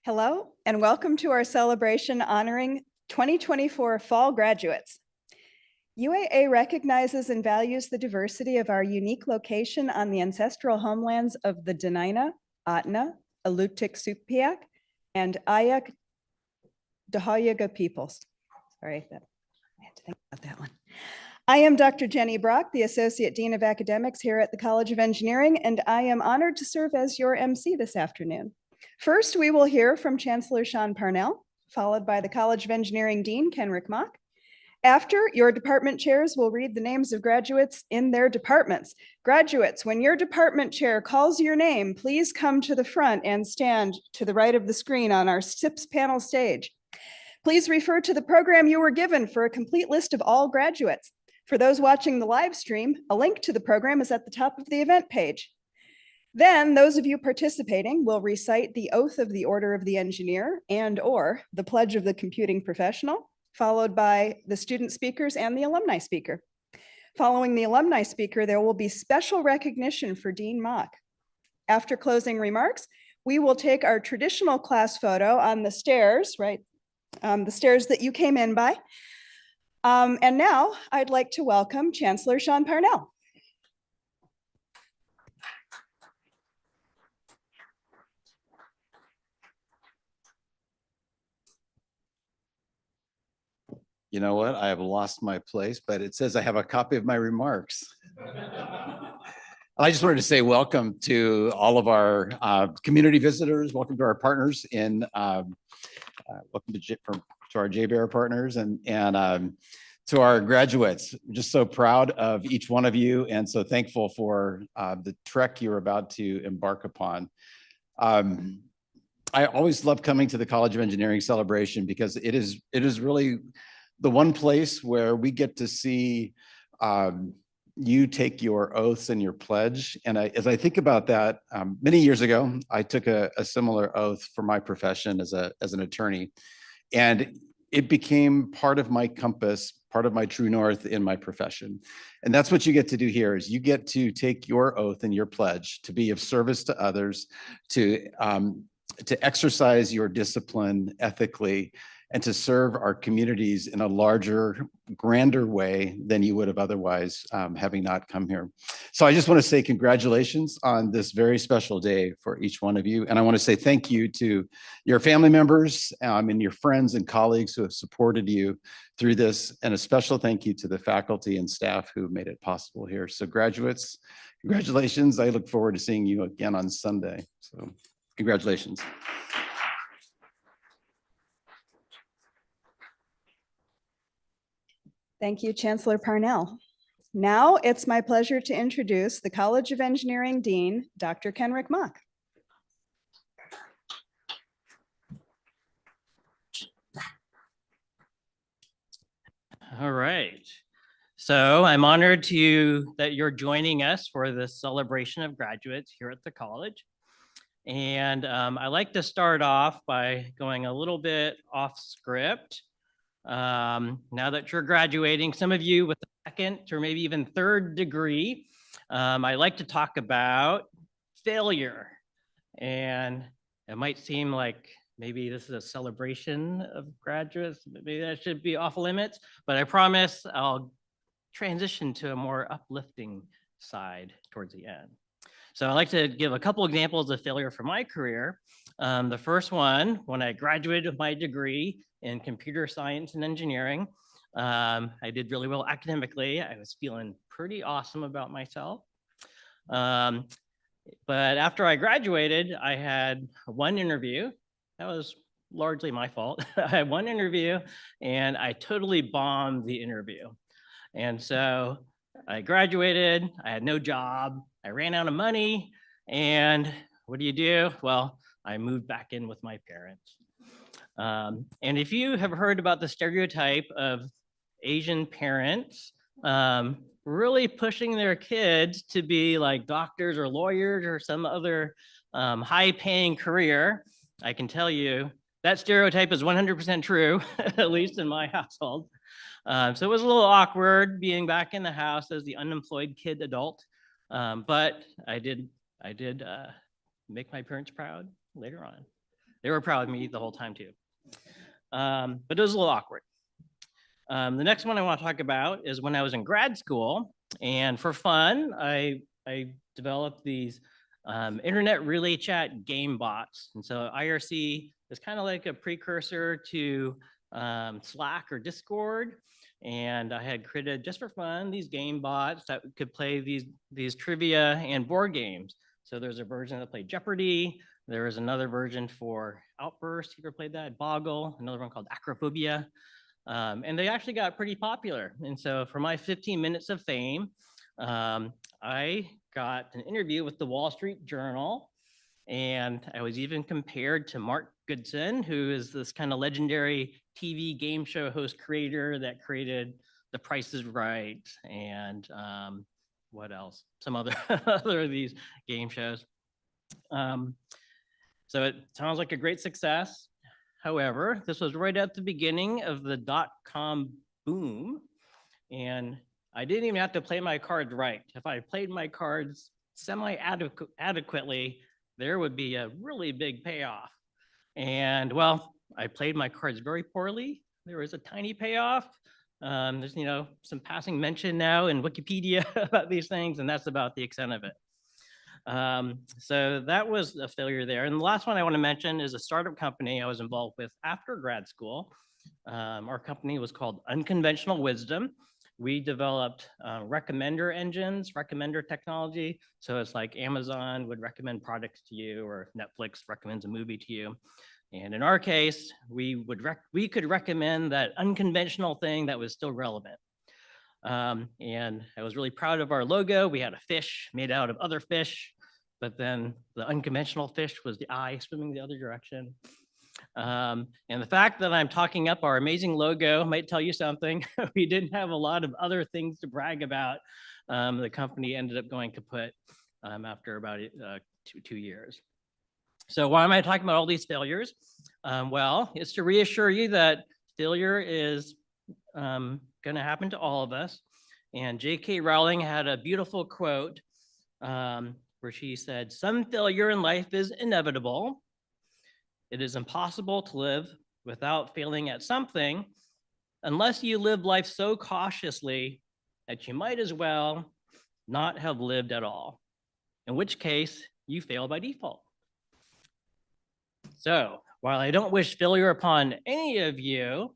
Hello, and welcome to our celebration honoring 2024 fall graduates. UAA recognizes and values the diversity of our unique location on the ancestral homelands of the Dena'ina, Ahtna, Alutiiq-Sugpiaq, and Ayak Dahayaga peoples. Sorry, I had to think about that one. I am Dr. Jenny Brock, the Associate Dean of Academics here at the College of Engineering, and I am honored to serve as your MC this afternoon. First, we will hear from Chancellor Sean Parnell, followed by the College of Engineering Dean, Kenrick Mock. After, your department chairs will read the names of graduates in their departments. Graduates, when your department chair calls your name, please come to the front and stand to the right of the screen on our SIPS panel stage. Please refer to the program you were given for a complete list of all graduates. For those watching the live stream, a link to the program is at the top of the event page. Then those of you participating will recite the oath of the Order of the Engineer and/or the Pledge of the Computing Professional, followed by the student speakers and the alumni speaker. Following the alumni speaker, there will be special recognition for Dean Mock. After closing remarks, we will take our traditional class photo on the stairs, right? The stairs that you came in by. And now I'd like to welcome Chancellor Sean Parnell. You know what? I have lost my place, but it says I have a copy of my remarks. I just wanted to say welcome to all of our community visitors. Welcome to our partners in, welcome to our JBER partners and to our graduates. I'm just so proud of each one of you and so thankful for the trek you're about to embark upon. I always love coming to the College of Engineering celebration because it is really the one place where we get to see you take your oaths and your pledge. And as I think about that, many years ago, I took a similar oath for my profession as an attorney. And it became part of my compass, part of my true north in my profession. And that's what you get to do here is you get to take your oath and your pledge to be of service to others, to exercise your discipline ethically, and to serve our communities in a larger, grander way than you would have otherwise having not come here. So I just want to say congratulations on this very special day for each one of you. And I want to say thank you to your family members and your friends and colleagues who have supported you through this. And a special thank you to the faculty and staff who made it possible here. So graduates, congratulations. I look forward to seeing you again on Sunday. So congratulations. Thank you, Chancellor Parnell. Now it's my pleasure to introduce the College of Engineering Dean, Dr. Kenrick Mock. All right. So I'm honored that you're joining us for this celebration of graduates here at the college. And I like to start off by going a little bit off script. Now that you're graduating, some of you with a second or maybe even third degree, I like to talk about failure. And it might seem like maybe this is a celebration of graduates, maybe that should be off limits, but I promise I'll transition to a more uplifting side towards the end. So I'd like to give a couple examples of failure from my career. The first one, when I graduated with my degree in computer science and engineering, I did really well academically. I was feeling pretty awesome about myself. But after I graduated, I had one interview. That was largely my fault. I had one interview and I totally bombed the interview. And so I graduated, I had no job, I ran out of money, and what do? Well, I moved back in with my parents. And if you have heard about the stereotype of Asian parents really pushing their kids to be like doctors or lawyers or some other high-paying career, I can tell you that stereotype is 100% true, at least in my household. So it was a little awkward being back in the house as the unemployed kid adult, but I did make my parents proud later on. They were proud of me the whole time too. But it was a little awkward. The next one I want to talk about is when I was in grad school, and for fun, I developed these internet relay chat game bots. And so IRC is kind of like a precursor to Slack or Discord. And I had created, just for fun, these game bots that could play these trivia and board games. So there's a version that played Jeopardy. There was another version for Outburst. You ever played that? Boggle, another one called Acrophobia. And they actually got pretty popular. And so for my 15 minutes of fame, I got an interview with the Wall Street Journal. And I was even compared to Mark Goodson, who is this kind of legendary TV game show host creator that created The Price is Right and what else? Some other of these game shows. So it sounds like a great success. However, this was right at the beginning of the dot-com boom, and I didn't even have to play my cards right. If I played my cards semi-adequately, there would be a really big payoff. And well, I played my cards very poorly. There was a tiny payoff. There's, some passing mention now in Wikipedia about these things, and that's about the extent of it. So that was a failure there. And the last one I want to mention is a startup company I was involved with after grad school. Our company was called Unconventional Wisdom. We developed recommender engines, recommender technology. So it's like Amazon would recommend products to you, or Netflix recommends a movie to you. And in our case, we could recommend that unconventional thing that was still relevant. And I was really proud of our logo. We had a fish made out of other fish, but then the unconventional fish was the eye swimming the other direction. And the fact that I'm talking up our amazing logo might tell you something. We didn't have a lot of other things to brag about. The company ended up going kaput after about 2 years. So why am I talking about all these failures? Well, it's to reassure you that failure is going to happen to all of us. And J.K. Rowling had a beautiful quote where she said, "Some failure in life is inevitable. It is impossible to live without failing at something unless you live life so cautiously that you might as well not have lived at all, in which case you fail by default." So while I don't wish failure upon any of you,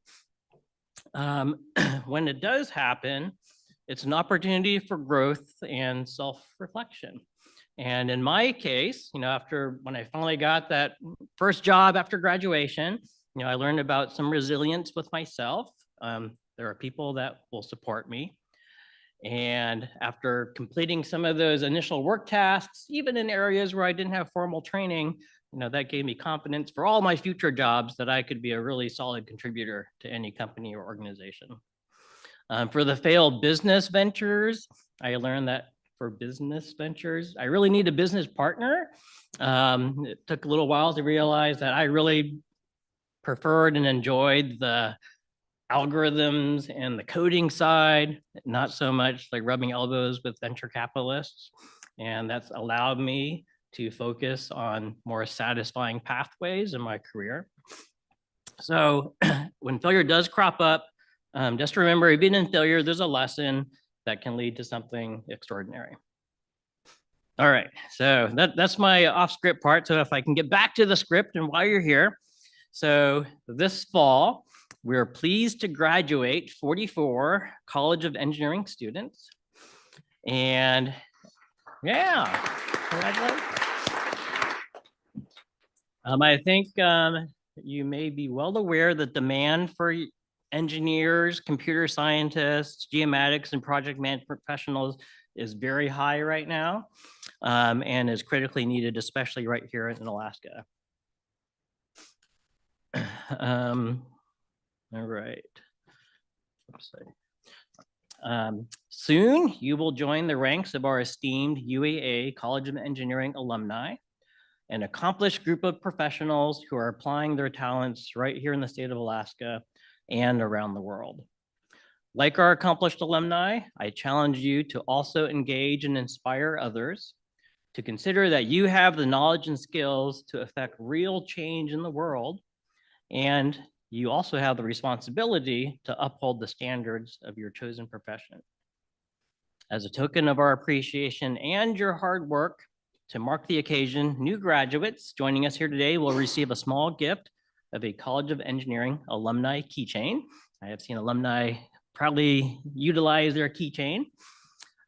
when it does happen, it's an opportunity for growth and self-reflection. And in my case, after when I finally got that first job after graduation, I learned about some resilience with myself. There are people that will support me. And after completing some of those initial work tasks, even in areas where I didn't have formal training, that gave me confidence for all my future jobs that I could be a really solid contributor to any company or organization. For the failed business ventures, I learned that for business ventures, I really need a business partner. It took a little while to realize that I really preferred and enjoyed the algorithms and the coding side, not so much like rubbing elbows with venture capitalists. And that's allowed me to focus on more satisfying pathways in my career. So when failure does crop up, just remember, even in failure, there's a lesson that can lead to something extraordinary. All right, so that's my off-script part. So if I can get back to the script and why you're here. So this fall, we're pleased to graduate 44 College of Engineering students. And yeah, congratulations. I think you may be well aware that demand for engineers, computer scientists, geomatics, and project management professionals is very high right now, and is critically needed, especially right here in Alaska. All right. Soon, you will join the ranks of our esteemed UAA College of Engineering alumni, an accomplished group of professionals who are applying their talents right here in the state of Alaska and around the world. Like our accomplished alumni, I challenge you to also engage and inspire others to consider that you have the knowledge and skills to affect real change in the world, and you also have the responsibility to uphold the standards of your chosen profession. As a token of our appreciation and your hard work, to mark the occasion, new graduates joining us here today will receive a small gift of a College of Engineering alumni keychain. I have seen alumni proudly utilize their keychain.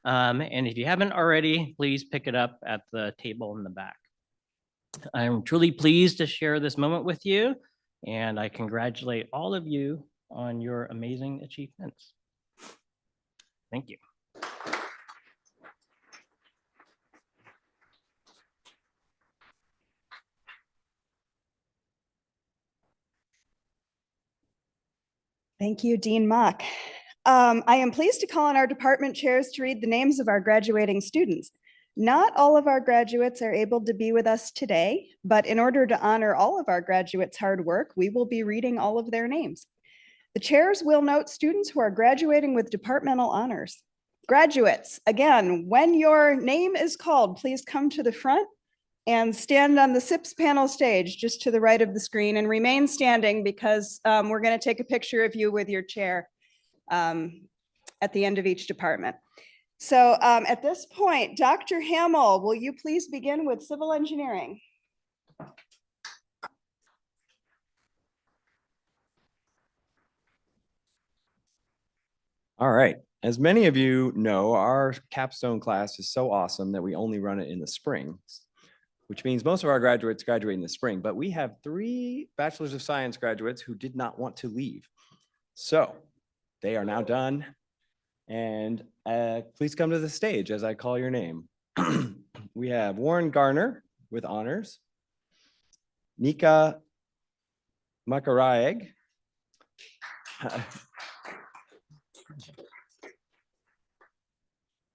And if you haven't already, please pick it up at the table in the back. I'm truly pleased to share this moment with you, and I congratulate all of you on your amazing achievements. Thank you. Thank you, Dean Mock. I am pleased to call on our department chairs to read the names of our graduating students. Not all of our graduates are able to be with us today, but in order to honor all of our graduates' hard work, we will be reading all of their names. The chairs will note students who are graduating with departmental honors. Graduates, again, when your name is called, please come to the front and stand on the SIPS panel stage just to the right of the screen, and remain standing because we're going to take a picture of you with your chair at the end of each department. So at this point, Dr. Hamill, will you please begin with civil engineering? All right. As many of you know, our capstone class is so awesome that we only run it in the spring, which means most of our graduates graduate in the spring, but we have 3 Bachelors of Science graduates who did not want to leave. So they are now done. And please come to the stage as I call your name. We have Warren Garner with honors, Nika Makarayeg,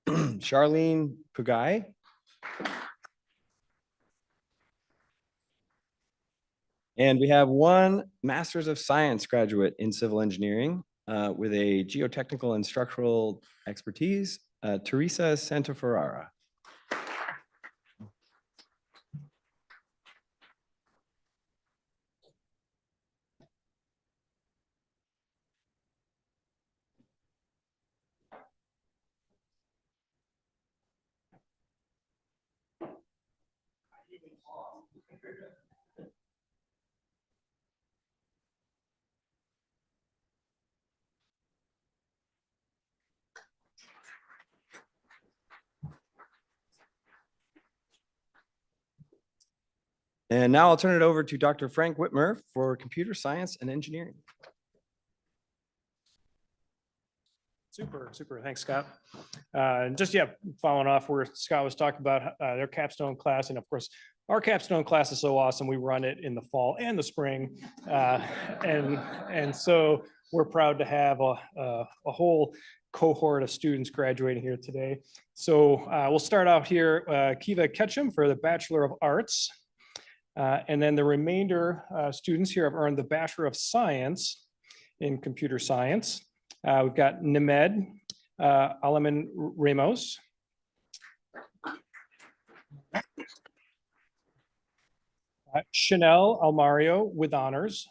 Charlene Pugai, and we have 1 Masters of Science graduate in civil engineering with a geotechnical and structural expertise, Teresa Santaferrara. And now I'll turn it over to Dr. Frank Whitmer for computer science and engineering. Super. Thanks, Scott. Just, following off where Scott was talking about their capstone class. And of course, our capstone class is so awesome. We run it in the fall and the spring. And so we're proud to have a whole cohort of students graduating here today. So we'll start out here, Kiva Ketchum for the Bachelor of Arts. And then the remainder students here have earned the Bachelor of Science in Computer Science. We've got Nemed Alaman Ramos. Chanel Almario with honors.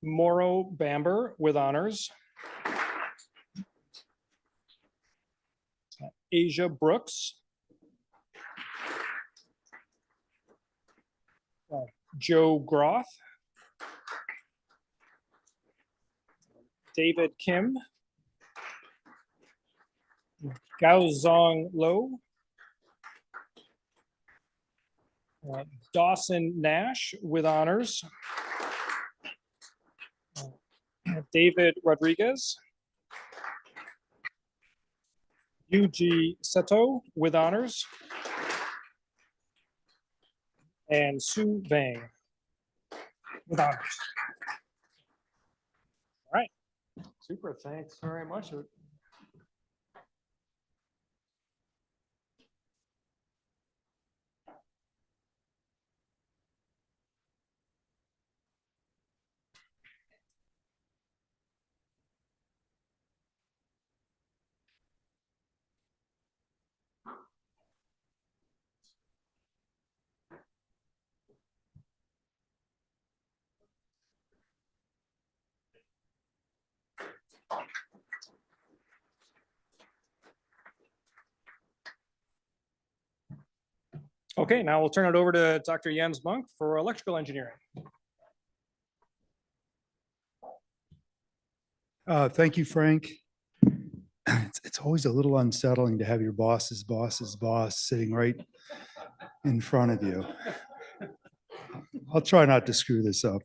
Moro Bamber with honors. Asia Brooks. Joe Groth. David Kim. Gao Zong Lo. Dawson Nash with honors. David Rodriguez. Yuji Seto with honors. And Sue Bang with honors. All right. Super. Thanks very much. Okay, now we'll turn it over to Dr. Jens Monk for electrical engineering. Thank you, Frank. It's always a little unsettling to have your boss's boss's boss sitting right in front of you. I'll try not to screw this up.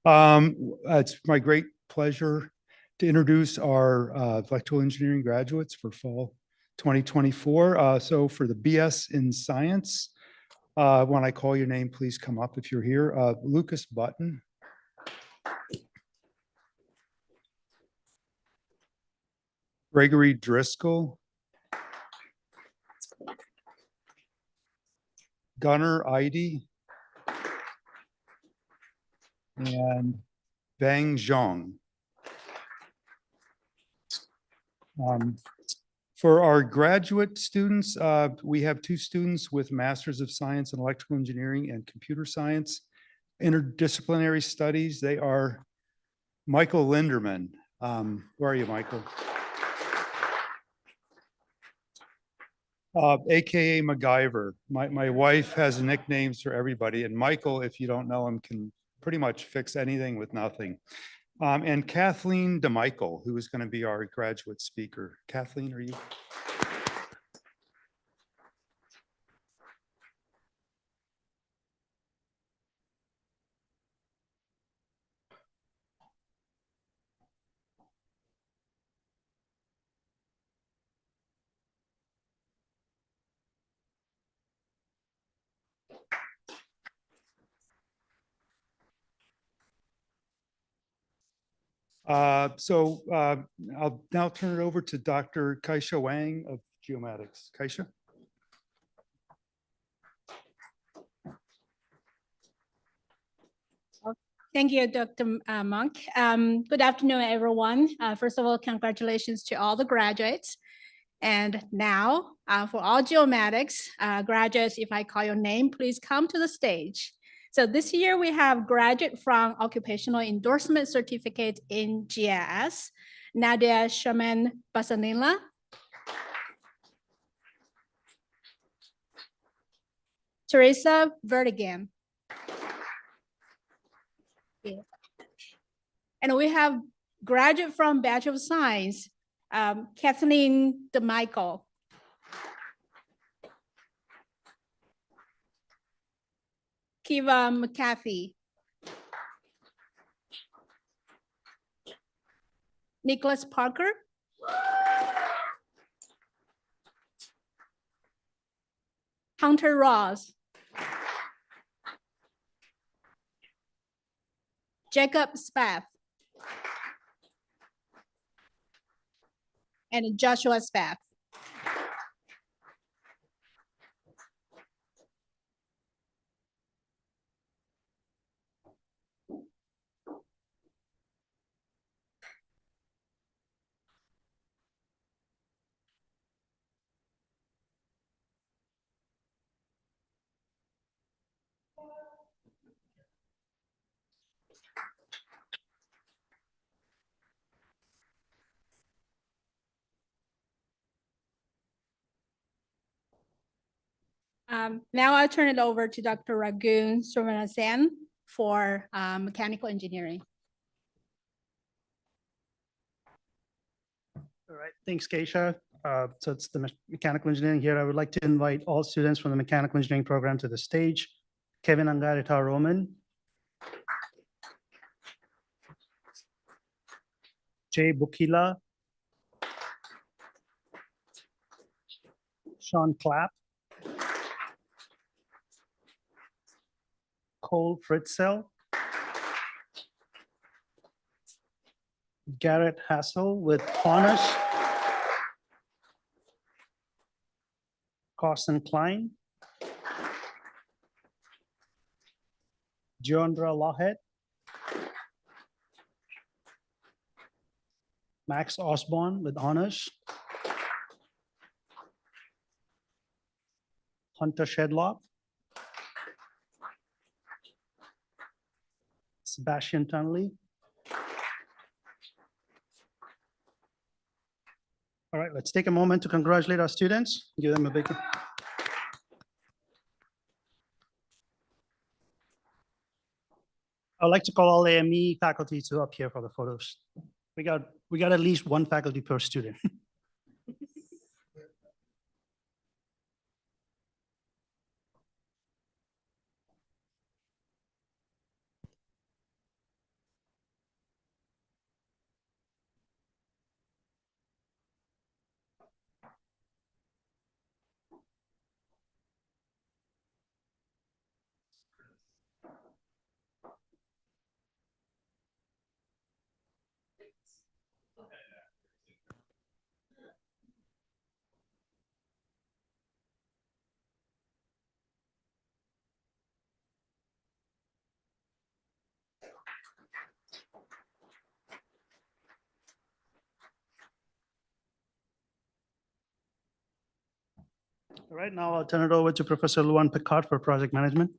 It's my great pleasure to introduce our electrical engineering graduates for fall 2024. So for the BS in Science, when I call your name, please come up if you're here. Lucas Button. Gregory Driscoll. Gunnar Eide. And Bang Zhang. For our graduate students, we have 2 students with Masters of Science in Electrical Engineering and Computer Science. Interdisciplinary studies, they are Michael Linderman. Where are you, Michael? AKA MacGyver. My wife has nicknames for everybody, and Michael, if you don't know him, can pretty much fix anything with nothing. And Kathleen DeMichael, who is going to be our graduate speaker. Kathleen, are you? I'll now turn it over to Dr. Kaisha Wang of Geomatics. Kaisha? Thank you, Dr. Monk. Good afternoon, everyone. First of all, congratulations to all the graduates. And now for all geomatics graduates, if I call your name, please come to the stage. So this year we have graduate from Occupational Endorsement Certificate in GIS, Nadia Shaman Basanila. Teresa Vertigan. Yeah. And we have graduate from Bachelor of Science, Kathleen DeMichael. Kiva McCarthy. Nicholas Parker. Hunter Ross. Jacob Spath. And Joshua Spath. Now I'll turn it over to Dr. Ragun Surmanasan for mechanical engineering. All right, thanks, Keisha. So it's the mechanical engineering here. I would like to invite all students from the mechanical engineering program to the stage. Kevin Angarita Roman. Jay Bukila. Sean Clapp. Cole Fritzel. Garrett Hassel with honors. Carson Klein. Jondra Lohead. Max Osborne with honors. Hunter Shedlock. Sebastian Tunley. All right, let's take a moment to congratulate our students. Give them a big. I'd like to call all AME faculty to up here for the photos. We got at least one faculty per student. All right, now I'll turn it over to Professor Luan Picard for project management.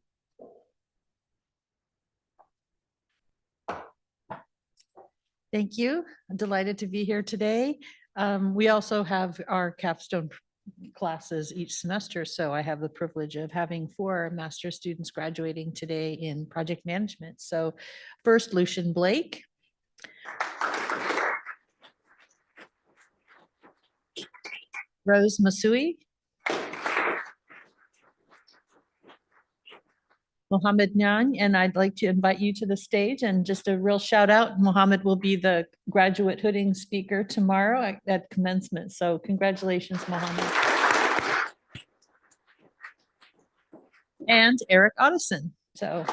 Thank you. I'm delighted to be here today. We also have our capstone classes each semester, so I have the privilege of having 4 master's students graduating today in project management. So first, Lucian Blake. Rose Masui. Mohammed Nyan, and I'd like to invite you to the stage, and just a real shout out, Mohammed will be the graduate hooding speaker tomorrow at commencement. So congratulations, Mohammed. And Eric Otteson. So.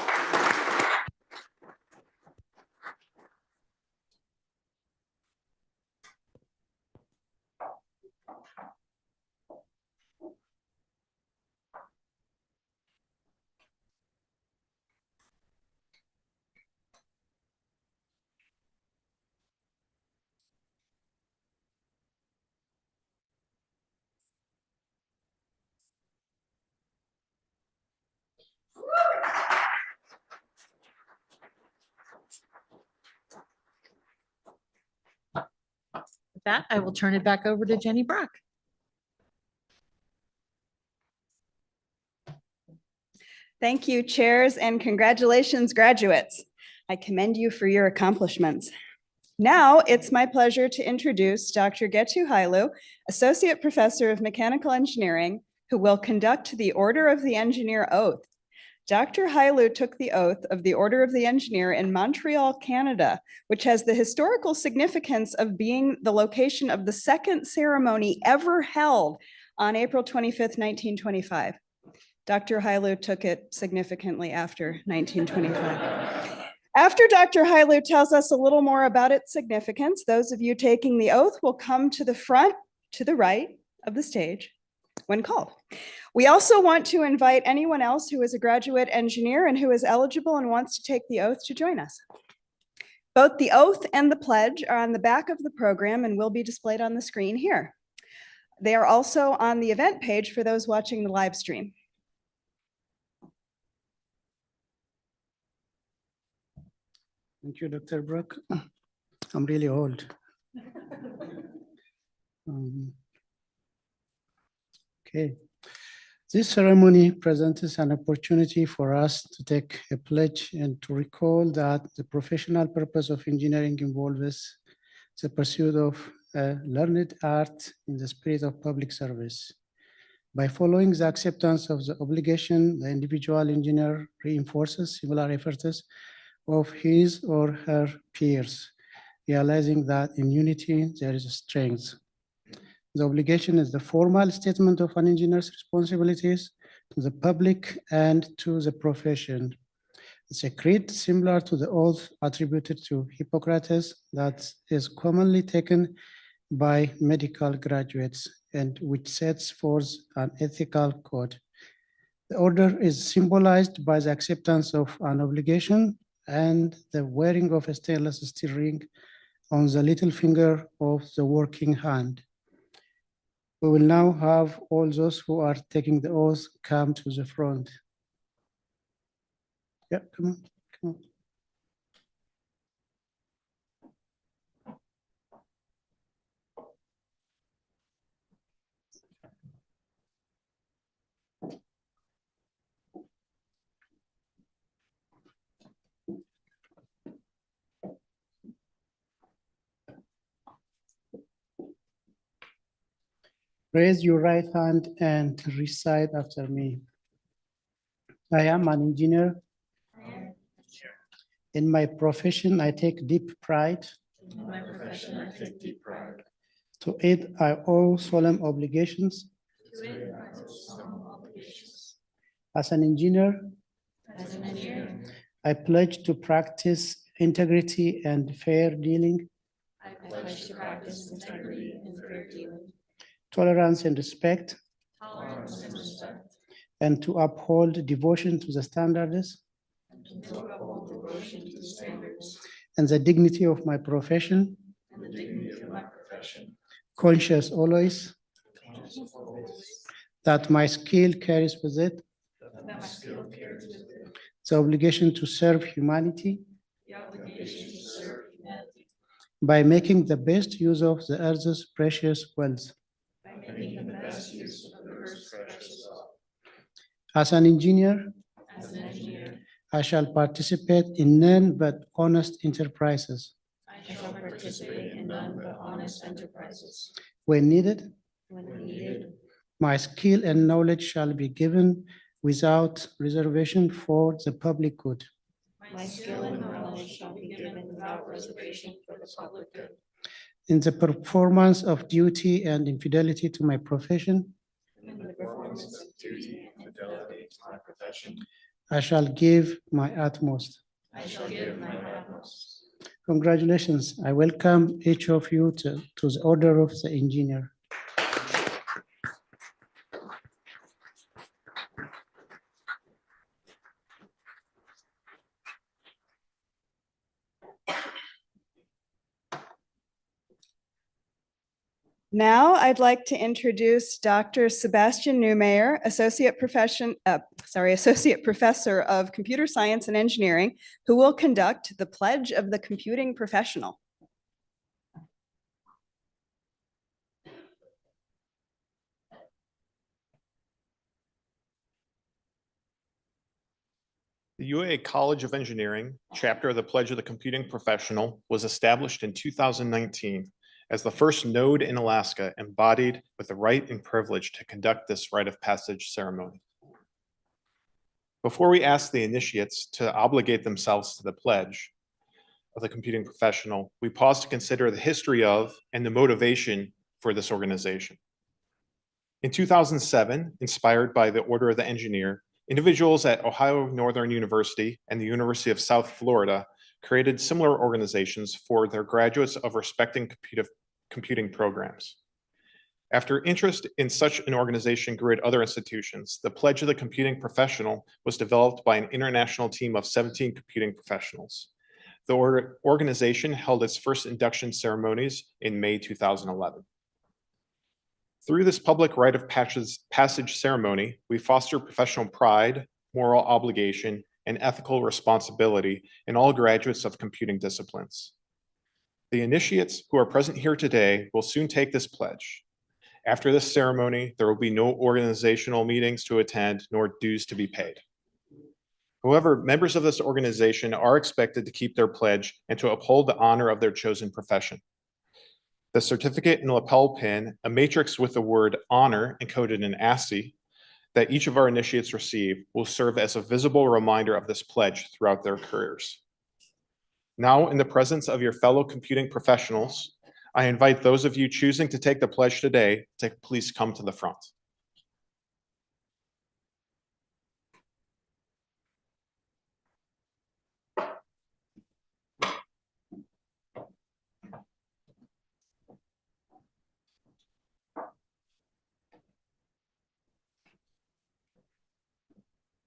With that, I will turn it back over to Jenny Brock. Thank you, chairs, and congratulations, graduates. I commend you for your accomplishments. Now it's my pleasure to introduce Dr. Getu Hailu, Associate Professor of Mechanical Engineering, who will conduct the Order of the Engineer oath. Dr. Hailu took the oath of the Order of the Engineer in Montreal, Canada, which has the historical significance of being the location of the second ceremony ever held on April 25th, 1925. Dr. Hailu took it significantly after 1925. After Dr. Hailu tells us a little more about its significance, those of you taking the oath will come to the front, to the right of the stage when called. We also want to invite anyone else who is a graduate engineer and who is eligible and wants to take the oath to join us. Both the oath and the pledge are on the back of the program and will be displayed on the screen here. They are also on the event page for those watching the live stream. Thank you, Dr. Brook. I'm really old. Okay. This ceremony presents an opportunity for us to take a pledge and to recall that the professional purpose of engineering involves the pursuit of a learned art in the spirit of public service. By following the acceptance of the obligation, the individual engineer reinforces similar efforts of his or her peers, realizing that in unity there is strength. The obligation is the formal statement of an engineer's responsibilities to the public and to the profession. It's a creed similar to the oath attributed to Hippocrates that is commonly taken by medical graduates and which sets forth an ethical code. The order is symbolized by the acceptance of an obligation and the wearing of a stainless steel ring on the little finger of the working hand. We will now have all those who are taking the oath come to the front. Yeah, come on, come on. Raise your right hand and recite after me. I am an engineer. In my profession, I take deep pride. To it, I owe solemn obligations. As an engineer, I pledge to practice integrity and fair dealing. Tolerance and respect. And to uphold devotion to the standards. And the dignity of my profession. Conscious always. That my skill carries with it. The obligation to serve humanity. By making the best use of the earth's precious wealth. As an engineer, I shall participate in none but honest enterprises. When needed, my skill and knowledge shall be given without reservation for the public good. In the performance of duty and in fidelity to my profession, I shall give my utmost. Congratulations. I welcome each of you to the Order of the Engineer. Now I'd like to introduce Dr. Sebastian Neumayer, Associate Professor of Computer Science and Engineering, who will conduct the Pledge of the Computing Professional. The UAA College of Engineering, chapter of the Pledge of the Computing Professional, was established in 2019 as the first node in Alaska embodied with the right and privilege to conduct this rite of passage ceremony. Before we ask the initiates to obligate themselves to the pledge of the computing professional, we pause to consider the history of and the motivation for this organization. In 2007, inspired by the Order of the Engineer, individuals at Ohio Northern University and the University of South Florida created similar organizations for their graduates of respecting computing programs. After interest in such an organization grew at other institutions, the Pledge of the Computing Professional was developed by an international team of 17 computing professionals. The organization held its first induction ceremonies in May 2011. Through this public rite of passage ceremony, we foster professional pride, moral obligation, and ethical responsibility in all graduates of computing disciplines. The initiates who are present here today will soon take this pledge. After this ceremony, there will be no organizational meetings to attend nor dues to be paid. However, members of this organization are expected to keep their pledge and to uphold the honor of their chosen profession. The certificate and lapel pin, a matrix with the word honor encoded in ASCII, that each of our initiates receive will serve as a visible reminder of this pledge throughout their careers. Now, in the presence of your fellow computing professionals, I invite those of you choosing to take the pledge today to please come to the front.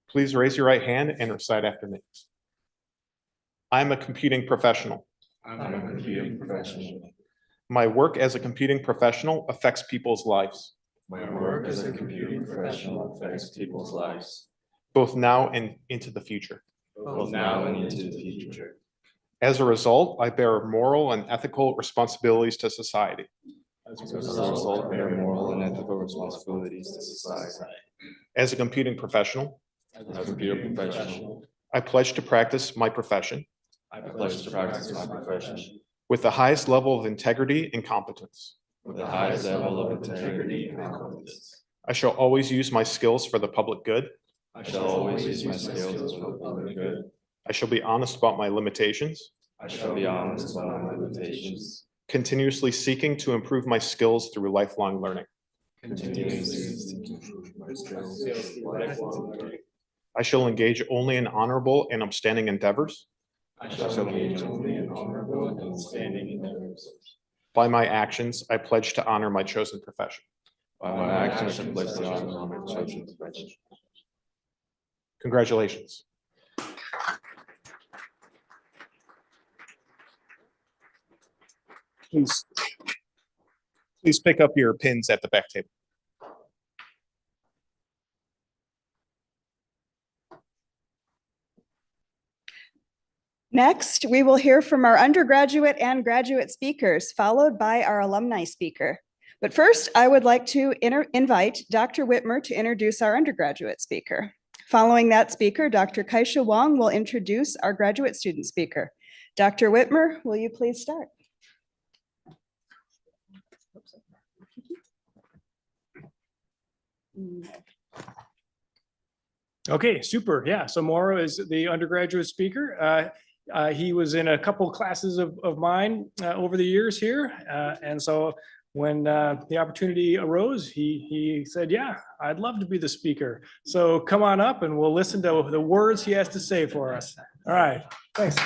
Please raise your right hand and recite after me. I'm a computing professional. I'm a computing professional. My work as a computing professional affects people's lives, My work as a computing professional affects people's lives, both now and into the future. both now and into the future. As a result, I bear moral and ethical responsibilities to society. As a result, I bear moral and ethical responsibilities to society. As a computing professional, As a computer professional, I pledge to practice my profession I pledge to practice my profession with the highest level of integrity and competence. with the highest level of integrity and competence. I shall always use my skills for the public good. I shall always use my skills for the public good. I shall be honest about my limitations, I shall be honest about my limitations, continuously seeking to improve my skills through lifelong learning. continuously to improve my skills through lifelong learning. I shall engage only in honorable and upstanding endeavors. I shall engage only in honorable and standing endeavors. By my actions, I pledge to honor my chosen profession. By my actions, I pledge to honor my chosen profession. Congratulations. Please pick up your pins at the back table. Next, we will hear from our undergraduate and graduate speakers, followed by our alumni speaker. But first, I would like to invite Dr. Whitmer to introduce our undergraduate speaker. Following that speaker, Dr. Kaisha Wong will introduce our graduate student speaker. Dr. Whitmer, will you please start? Okay, super. Yeah, so Mauro is the undergraduate speaker. He was in a couple classes of mine over the years here. And so when the opportunity arose, he said, yeah, I'd love to be the speaker. So come on up and we'll listen to the words he has to say for us. All right, thanks.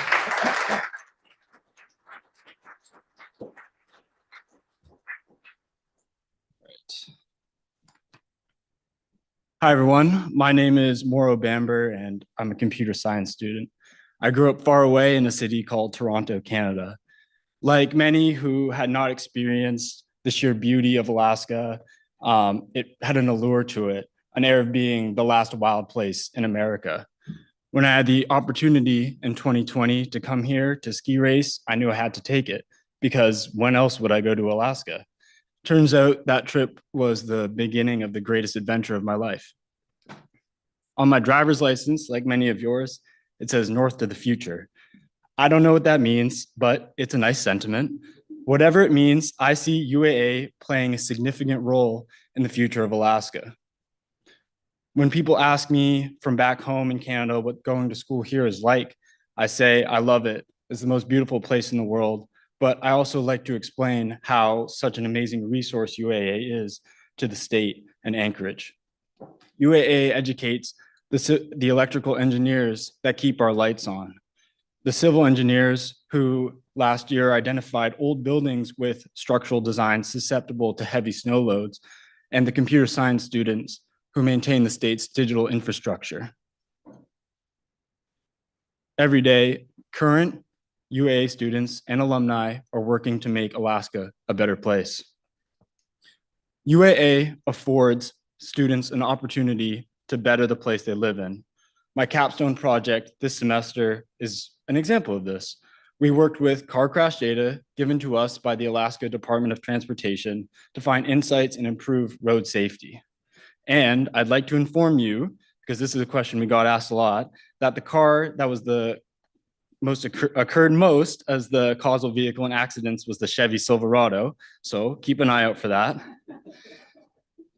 Hi, everyone. My name is Mauro Bamber, and I'm a computer science student. I grew up far away in a city called Toronto, Canada. Like many who had not experienced the sheer beauty of Alaska, it had an allure to it, an air of being the last wild place in America. When I had the opportunity in 2020 to come here to ski race, I knew I had to take it, because when else would I go to Alaska? Turns out that trip was the beginning of the greatest adventure of my life. On my driver's license, like many of yours, it says North to the Future. I don't know what that means, but it's a nice sentiment. Whatever it means, I see UAA playing a significant role in the future of Alaska. When people ask me from back home in Canada what going to school here is like, I say I love it. It's the most beautiful place in the world. But I also like to explain how such an amazing resource UAA is to the state and Anchorage. UAA educates the electrical engineers that keep our lights on, the civil engineers who last year identified old buildings with structural design susceptible to heavy snow loads, and the computer science students who maintain the state's digital infrastructure. Every day, current UAA students and alumni are working to make Alaska a better place. UAA affords students an opportunity to better the place they live in. My capstone project this semester is an example of this. We worked with car crash data given to us by the Alaska Department of Transportation to find insights and improve road safety. And I'd like to inform you, because this is a question we got asked a lot, that the car that was the occurred most as the causal vehicle in accidents was the Chevy Silverado. So keep an eye out for that.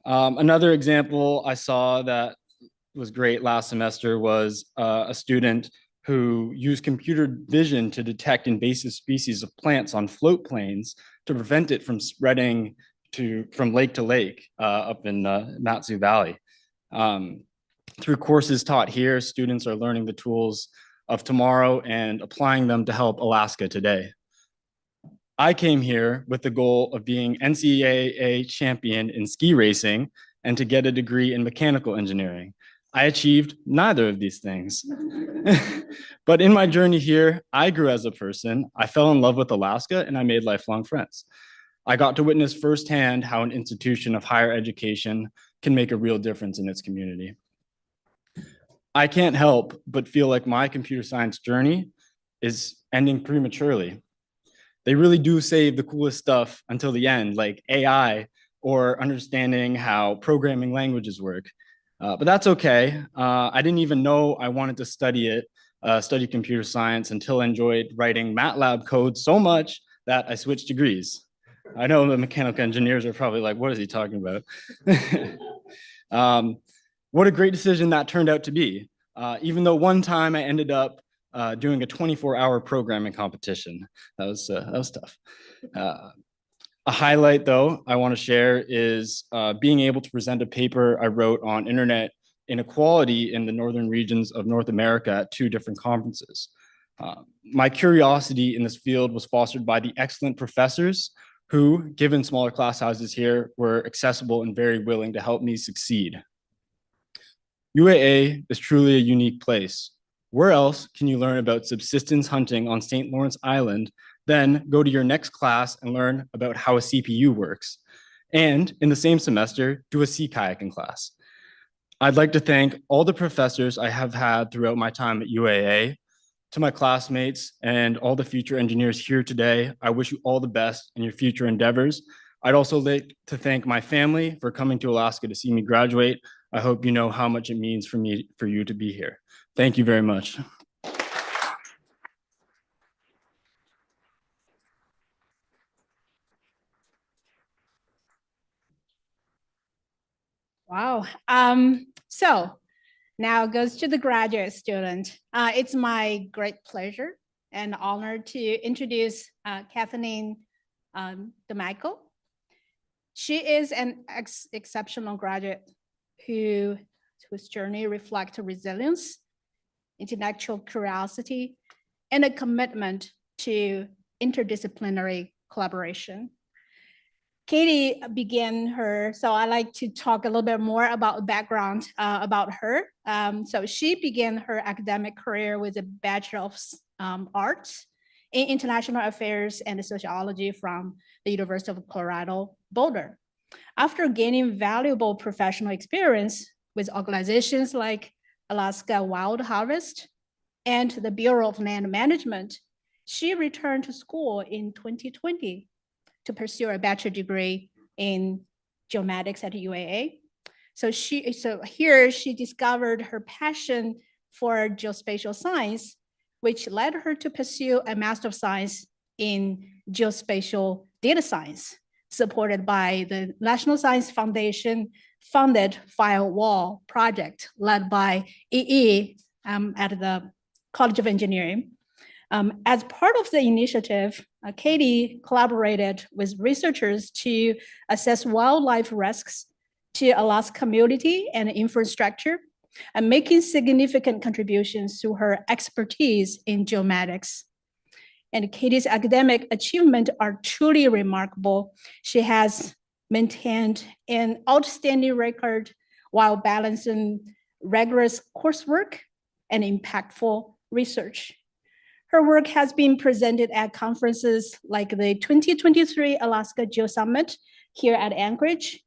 Another example I saw that was great last semester was a student who used computer vision to detect invasive species of plants on float planes to prevent it from spreading from lake to lake up in Mat-Su Valley. Through courses taught here, students are learning the tools of tomorrow and applying them to help Alaska today. I came here with the goal of being NCAA champion in ski racing and to get a degree in mechanical engineering. I achieved neither of these things. But in my journey here, I grew as a person, I fell in love with Alaska, and I made lifelong friends. I got to witness firsthand how an institution of higher education can make a real difference in its community. I can't help but feel like my computer science journey is ending prematurely. They really do save the coolest stuff until the end, like AI or understanding how programming languages work. But that's okay. I didn't even know I wanted to study computer science until I enjoyed writing MATLAB code so much that I switched degrees. I know the mechanical engineers are probably like, what is he talking about? What a great decision that turned out to be. Even though one time I ended up doing a 24-hour programming competition. That was tough. A highlight, though, I want to share is being able to present a paper I wrote on internet inequality in the northern regions of North America at 2 different conferences. My curiosity in this field was fostered by the excellent professors who, given smaller class sizes here, were accessible and very willing to help me succeed. UAA is truly a unique place. Where else can you learn about subsistence hunting on St. Lawrence Island, then go to your next class and learn about how a CPU works? And in the same semester, do a sea kayaking class. I'd like to thank all the professors I have had throughout my time at UAA. To my classmates and all the future engineers here today, I wish you all the best in your future endeavors. I'd also like to thank my family for coming to Alaska to see me graduate. I hope you know how much it means for you to be here. Thank you very much. Wow. So now goes to the graduate student. It's my great pleasure and honor to introduce Kathleen DeMichael. She is an exceptional graduate whose journey reflects resilience, intellectual curiosity, and a commitment to interdisciplinary collaboration. Katie began her, so I like to talk a little bit more about background about her. So she began her academic career with a Bachelor of Arts in International Affairs and Sociology from the University of Colorado, Boulder. After gaining valuable professional experience with organizations like Alaska Wild Harvest and the Bureau of Land Management, she returned to school in 2020 to pursue a bachelor degree in geomatics at UAA. So here she discovered her passion for geospatial science, which led her to pursue a Master of Science in Geospatial Data Science, supported by the National Science Foundation funded Firewall project led by EE at the College of Engineering. As part of the initiative, Katie collaborated with researchers to assess wildlife risks to Alaska community and infrastructure, and making significant contributions to her expertise in geomatics. And Katie's academic achievements are truly remarkable. She has maintained an outstanding record while balancing rigorous coursework and impactful research. Her work has been presented at conferences like the 2023 Alaska GeoSummit here at Anchorage,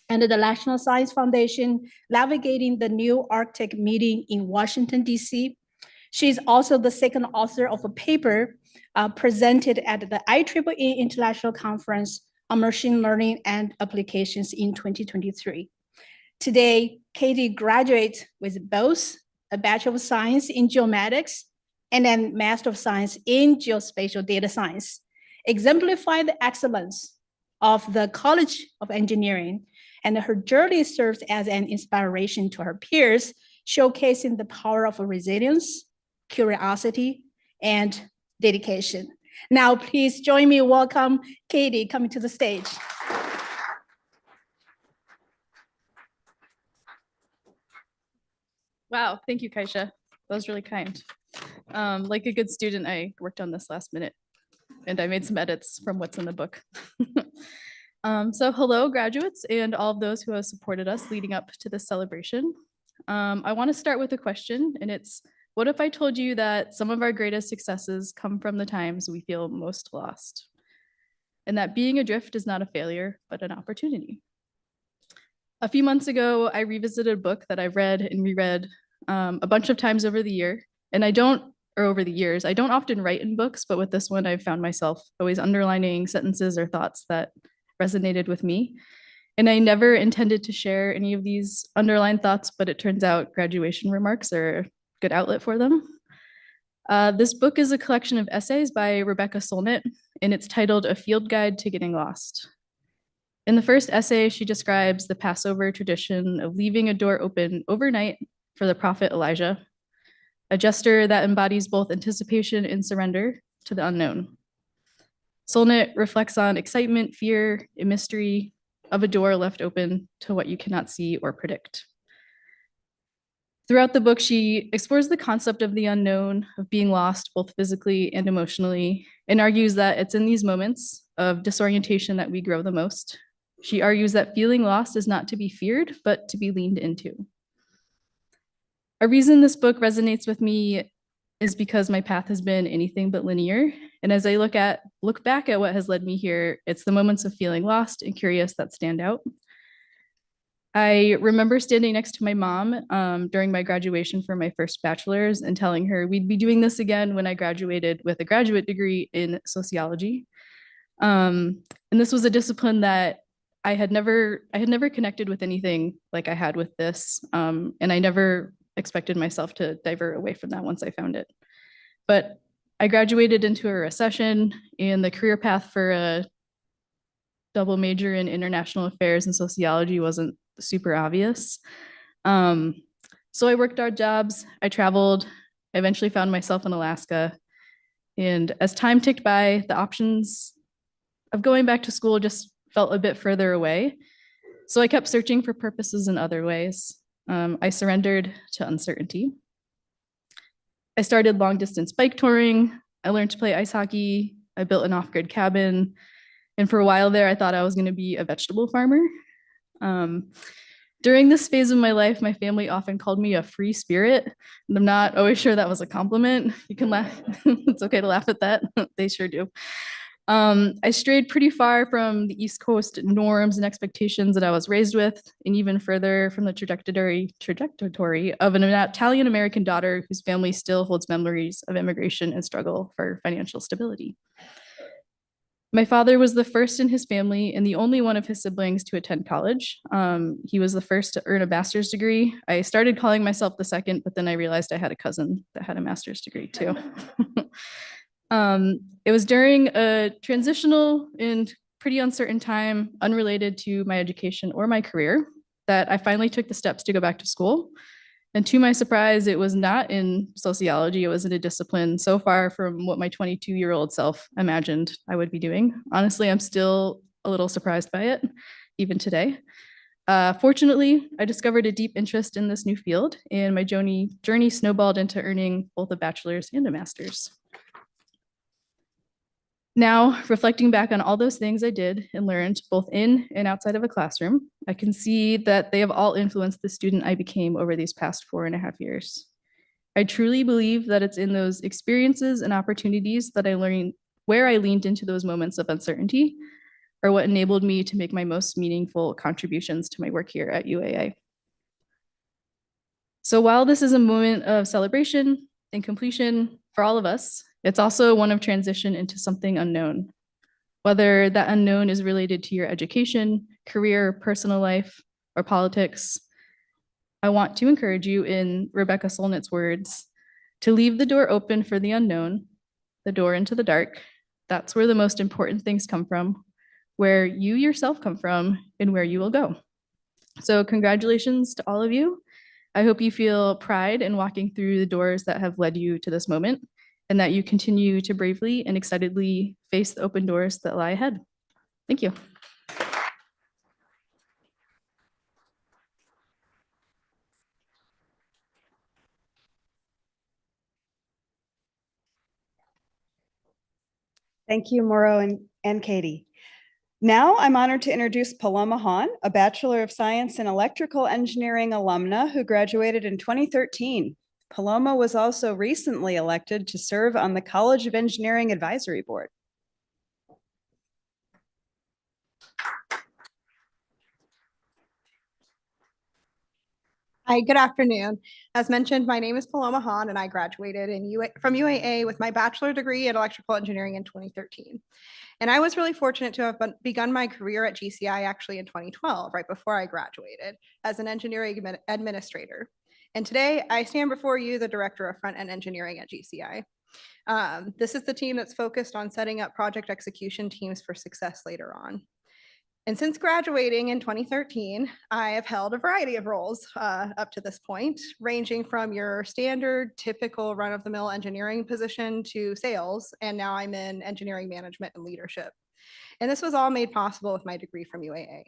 and the National Science Foundation navigating the new Arctic meeting in Washington, DC. She's also the second author of a paper presented at the IEEE International Conference on Machine Learning and Applications in 2023. Today, Katie graduates with both a Bachelor of Science in Geomatics and then Master of Science in Geospatial Data Science, exemplify the excellence of the College of Engineering, and her journey serves as an inspiration to her peers, showcasing the power of resilience, curiosity, and dedication. Now, please join me, welcome Katie coming to the stage. Wow, thank you, Kaisha. That was really kind. Like a good student, I worked on this last minute and I made some edits from what's in the book. So hello, graduates, and all of those who have supported us leading up to this celebration. I want to start with a question, and it's, what if I told you that some of our greatest successes come from the times we feel most lost? And that being adrift is not a failure, but an opportunity. A few months ago, I revisited a book that I've read and reread a bunch of times over the year. And over the years, I don't often write in books, but with this one, I've found myself always underlining sentences or thoughts that resonated with me. And I never intended to share any of these underlined thoughts, but it turns out graduation remarks are a good outlet for them. This book is a collection of essays by Rebecca Solnit, and it's titled A Field Guide to Getting Lost. In the first essay, she describes the Passover tradition of leaving a door open overnight for the prophet Elijah, a gesture that embodies both anticipation and surrender to the unknown. Solnit reflects on excitement, fear, and mystery of a door left open to what you cannot see or predict. Throughout the book, she explores the concept of the unknown, of being lost both physically and emotionally, and argues that it's in these moments of disorientation that we grow the most. She argues that feeling lost is not to be feared, but to be leaned into. A reason this book resonates with me is because my path has been anything but linear. And as I look back at what has led me here, it's the moments of feeling lost and curious that stand out. I remember standing next to my mom during my graduation for my first bachelor's and telling her we'd be doing this again when I graduated with a graduate degree in sociology. And this was a discipline that I had never connected with anything like I had with this. And I never expected myself to divert away from that once I found it. But I graduated into a recession, and the career path for a double major in international affairs and sociology wasn't super obvious. So I worked odd jobs, I traveled, I eventually found myself in Alaska. And as time ticked by, the options of going back to school just felt a bit further away. So I kept searching for purposes in other ways. I surrendered to uncertainty. I started long distance bike touring. I learned to play ice hockey. I built an off-grid cabin. And for a while there, I thought I was going to be a vegetable farmer. During this phase of my life, my family often called me a free spirit. And I'm not always sure that was a compliment. You can laugh. It's okay to laugh at that. They sure do. I strayed pretty far from the East Coast norms and expectations that I was raised with, and even further from the trajectory of an Italian-American daughter whose family still holds memories of immigration and struggle for financial stability. My father was the first in his family and the only one of his siblings to attend college. He was the first to earn a master's degree. I started calling myself the second, but then I realized I had a cousin that had a master's degree too. It was during a transitional and pretty uncertain time, unrelated to my education or my career, that I finally took the steps to go back to school. And to my surprise, it was not in sociology. It was in a discipline so far from what my 22-year-old self imagined I would be doing. Honestly, I'm still a little surprised by it, even today. Fortunately, I discovered a deep interest in this new field, and my journey snowballed into earning both a bachelor's and a master's. Now, reflecting back on all those things I did and learned both in and outside of a classroom, I can see that they have all influenced the student I became over these past 4.5 years. I truly believe that it's in those experiences and opportunities that I learned where I leaned into those moments of uncertainty, or what enabled me to make my most meaningful contributions to my work here at UAA. So while this is a moment of celebration and completion for all of us, it's also one of transition into something unknown. Whether that unknown is related to your education, career, personal life, or politics, I want to encourage you, in Rebecca Solnit's words, to leave the door open for the unknown, the door into the dark. That's where the most important things come from, where you yourself come from, and where you will go. So congratulations to all of you. I hope you feel pride in walking through the doors that have led you to this moment, and that you continue to bravely and excitedly face the open doors that lie ahead. Thank you. Thank you, Mauro and Katie. Now I'm honored to introduce Paloma Hahn, a Bachelor of Science in Electrical Engineering alumna who graduated in 2013. Paloma was also recently elected to serve on the College of Engineering Advisory Board. Hi, good afternoon. As mentioned, my name is Paloma Hahn, and I graduated from UAA with my bachelor degree in electrical engineering in 2013. And I was really fortunate to have begun my career at GCI actually in 2012, right before I graduated, as an engineering administrator. And today I stand before you, the Director of Front-End Engineering at GCI. This is the team that's focused on setting up project execution teams for success later on. And since graduating in 2013, I have held a variety of roles up to this point, ranging from your standard, typical run-of-the-mill engineering position to sales, and now I'm in engineering management and leadership. And this was all made possible with my degree from UAA.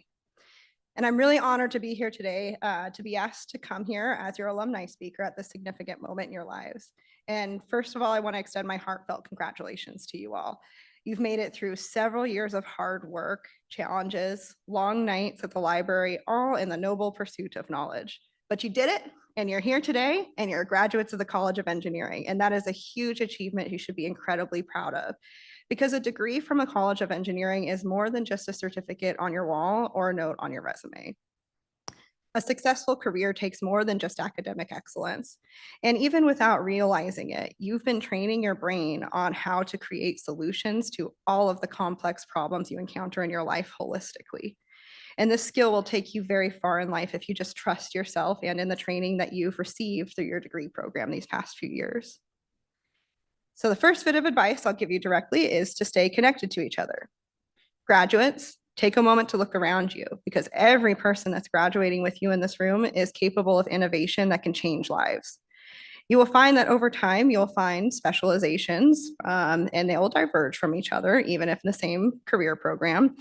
And I'm really honored to be here today, to be asked to come here as your alumni speaker at this significant moment in your lives. And first of all, I want to extend my heartfelt congratulations to you all. You've made it through several years of hard work, challenges, long nights at the library, all in the noble pursuit of knowledge. But you did it, and you're here today, and you're graduates of the College of Engineering. And that is a huge achievement you should be incredibly proud of. Because a degree from a College of Engineering is more than just a certificate on your wall or a note on your resume. A successful career takes more than just academic excellence. And even without realizing it, you've been training your brain on how to create solutions to all of the complex problems you encounter in your life holistically. And this skill will take you very far in life if you just trust yourself and in the training that you've received through your degree program these past few years. So the first bit of advice I'll give you directly is to stay connected to each other. Graduates, take a moment to look around you, because every person that's graduating with you in this room is capable of innovation that can change lives. You will find that over time, you'll find specializations and they will diverge from each other, even if in the same career program.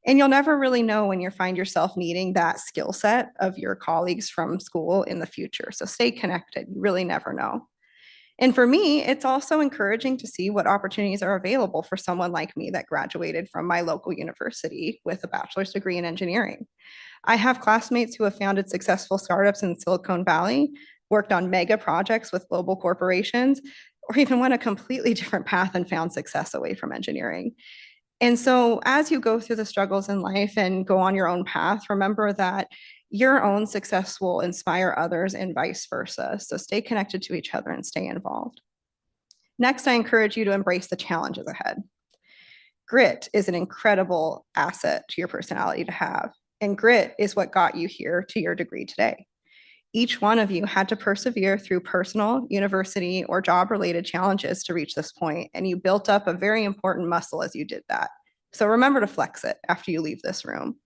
And you'll never really know when you find yourself needing that skill set of your colleagues from school in the future. So stay connected. You really never know. And for me, it's also encouraging to see what opportunities are available for someone like me that graduated from my local university with a bachelor's degree in engineering. I have classmates who have founded successful startups in Silicon Valley, worked on mega projects with global corporations, or even went a completely different path and found success away from engineering. And so as you go through the struggles in life and go on your own path, remember that your own success will inspire others and vice versa. So stay connected to each other and stay involved. Next, I encourage you to embrace the challenges ahead. Grit is an incredible asset to your personality to have, and grit is what got you here to your degree today. Each one of you had to persevere through personal, university, or job-related challenges to reach this point, and you built up a very important muscle as you did that. So remember to flex it after you leave this room.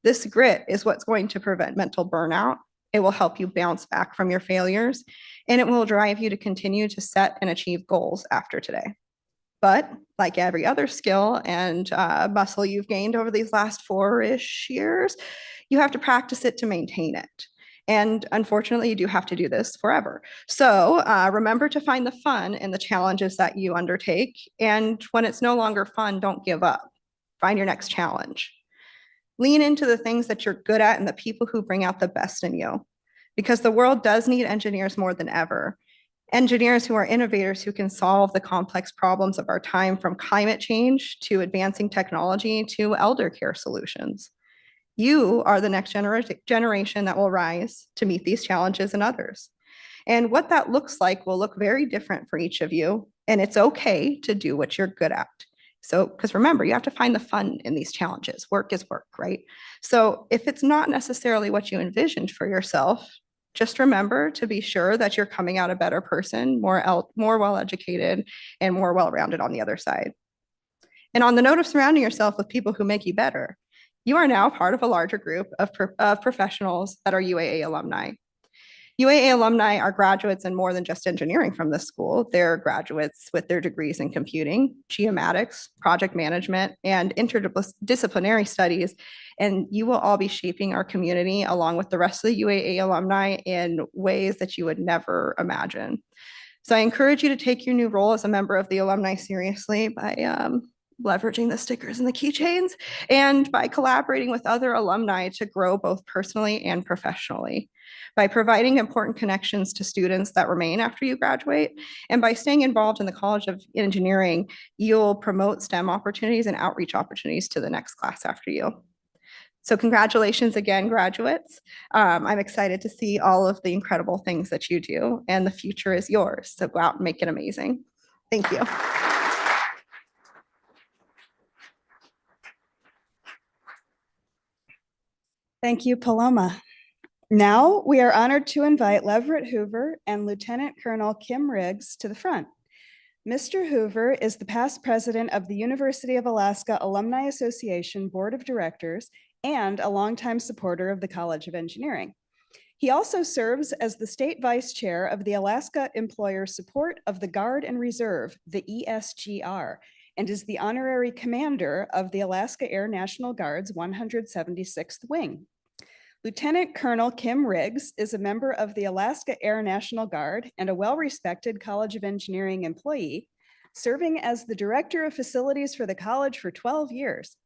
This grit is what's going to prevent mental burnout. It will help you bounce back from your failures, and it will drive you to continue to set and achieve goals after today. But like every other skill and muscle you've gained over these last 4-ish years, you have to practice it to maintain it. And unfortunately, you do have to do this forever. So remember to find the fun in the challenges that you undertake. And when it's no longer fun, don't give up. Find your next challenge. Lean into the things that you're good at and the people who bring out the best in you, because the world does need engineers more than ever. Engineers who are innovators who can solve the complex problems of our time, from climate change to advancing technology to elder care solutions. You are the next generation that will rise to meet these challenges and others. And what that looks like will look very different for each of you. And it's okay to do what you're good at. So, because remember, you have to find the fun in these challenges. Work is work, right? So if it's not necessarily what you envisioned for yourself, just remember to be sure that you're coming out a better person, more well-educated and more well-rounded on the other side. And on the note of surrounding yourself with people who make you better, you are now part of a larger group of professionals that are UAA alumni. UAA alumni are graduates in more than just engineering from this school. They're graduates with their degrees in computing, geomatics, project management, and interdisciplinary studies. And you will all be shaping our community along with the rest of the UAA alumni in ways that you would never imagine. So I encourage you to take your new role as a member of the alumni seriously by leveraging the stickers and the keychains, and by collaborating with other alumni to grow both personally and professionally, by providing important connections to students that remain after you graduate, and by staying involved in the College of Engineering, you'll promote STEM opportunities and outreach opportunities to the next class after you. So congratulations again, graduates. I'm excited to see all of the incredible things that you do, and the future is yours. So go out and make it amazing. Thank you. Thank you, Paloma. Now we are honored to invite Leverett Hoover and Lieutenant Colonel Kim Riggs to the front. Mr. Hoover is the past president of the University of Alaska Alumni Association Board of Directors and a longtime supporter of the College of Engineering. He also serves as the state vice chair of the Alaska Employer Support of the Guard and Reserve, the ESGR, and is the honorary commander of the Alaska Air National Guard's 176th Wing. Lieutenant Colonel Kim Riggs is a member of the Alaska Air National Guard and a well-respected College of Engineering employee, serving as the Director of Facilities for the college for 12 years.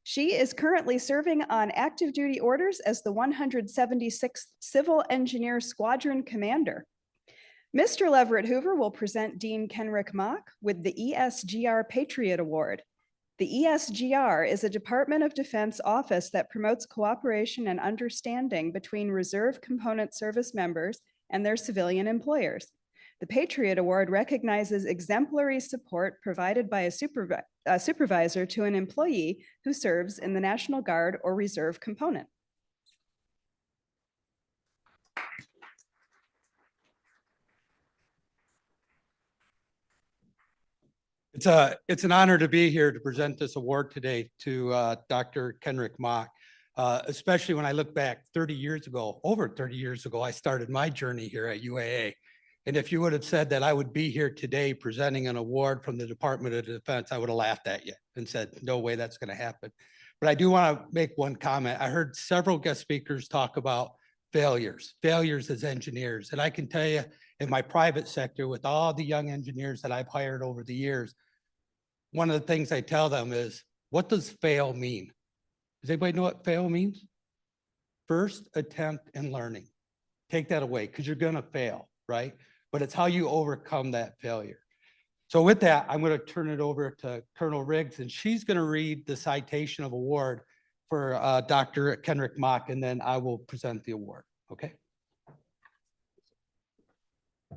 She is currently serving on active duty orders as the 176th Civil Engineer Squadron Commander. Mr. Leverett Hoover will present Dean Kenrick Mock with the ESGR Patriot Award. The ESGR is a Department of Defense office that promotes cooperation and understanding between reserve component service members and their civilian employers. The Patriot Award recognizes exemplary support provided by a supervisor to an employee who serves in the National Guard or Reserve component. It's an honor to be here to present this award today to Dr. Kenrick Mock, especially when I look back 30 years ago, over 30 years ago, I started my journey here at UAA. And if you would have said that I would be here today presenting an award from the Department of Defense, I would have laughed at you and said, no way that's going to happen. But I do want to make one comment. I heard several guest speakers talk about failures as engineers. And I can tell you in my private sector with all the young engineers that I've hired over the years, one of the things I tell them is, what does fail mean? Does anybody know what fail means? First attempt in learning. Take that away because you're going to fail, right? But it's how you overcome that failure. So with that, I'm going to turn it over to Colonel Riggs, and she's going to read the citation of award for Dr. Kenrick Mock, and then I will present the award. Okay. I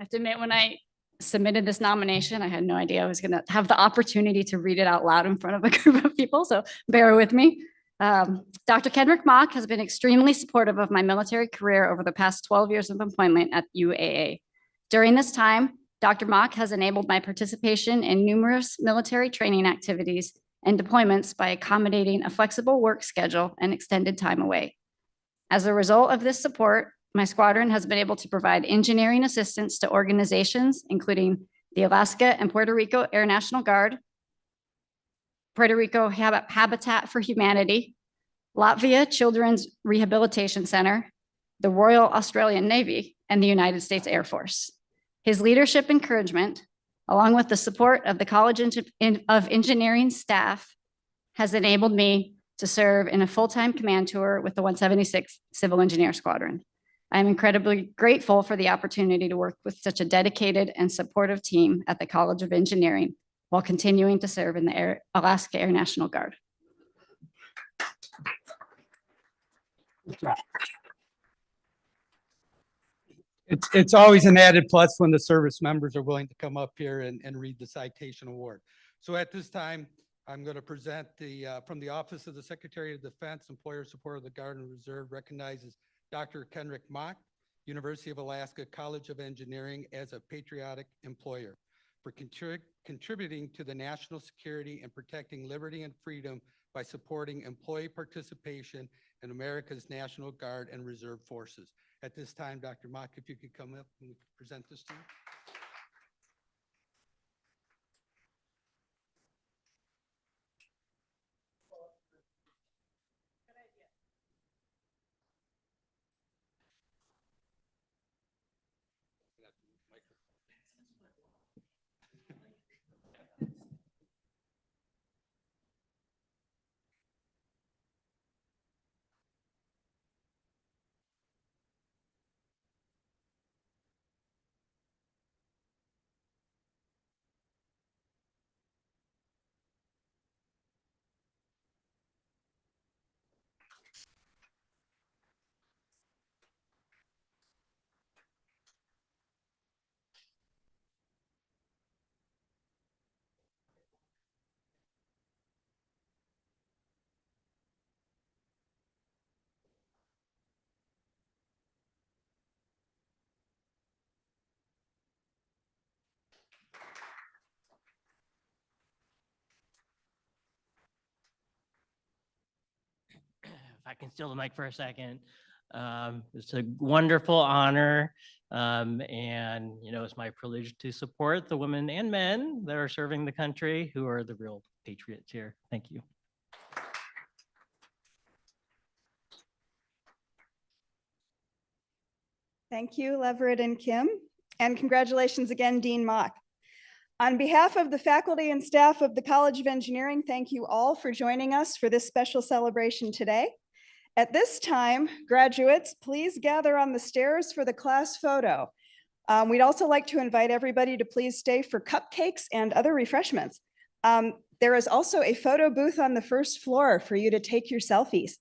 have to admit, when I submitted this nomination, I had no idea I was going to have the opportunity to read it out loud in front of a group of people, so bear with me. Dr. Kenrick Mock has been extremely supportive of my military career over the past 12 years of employment at UAA. During this time, Dr. Mock has enabled my participation in numerous military training activities and deployments by accommodating a flexible work schedule and extended time away. As a result of this support, my squadron has been able to provide engineering assistance to organizations, including the Alaska and Puerto Rico Air National Guard, Puerto Rico Habitat for Humanity, Latvia Children's Rehabilitation Center, the Royal Australian Navy, and the United States Air Force. His leadership encouragement, along with the support of the College of Engineering staff, has enabled me to serve in a full-time command tour with the 176th Civil Engineer Squadron. I am incredibly grateful for the opportunity to work with such a dedicated and supportive team at the College of Engineering while continuing to serve in the Alaska Air National Guard. It's always an added plus when the service members are willing to come up here and read the citation award. So at this time, I'm going to present from the Office of the Secretary of Defense, Employer Support of the Guard and Reserve recognizes Dr. Kenrick Mock, University of Alaska College of Engineering, as a patriotic employer for contributing to the national security and protecting liberty and freedom by supporting employee participation in America's National Guard and Reserve forces. At this time, Dr. Mock, if you could come up and present this to you. I can steal the mic for a second. It's a wonderful honor. And, you know, it's my privilege to support the women and men that are serving the country who are the real patriots here. Thank you. Thank you, Leverett and Kim. And congratulations again, Dean Mock. On behalf of the faculty and staff of the College of Engineering, thank you all for joining us for this special celebration today. At this time, graduates, please gather on the stairs for the class photo. We'd also like to invite everybody to please stay for cupcakes and other refreshments. There is also a photo booth on the first floor for you to take your selfies.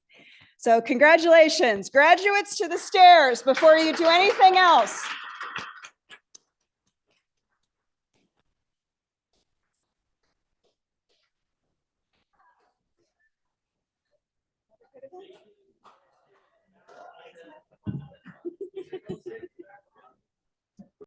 So congratulations, graduates, to the stairs before you do anything else.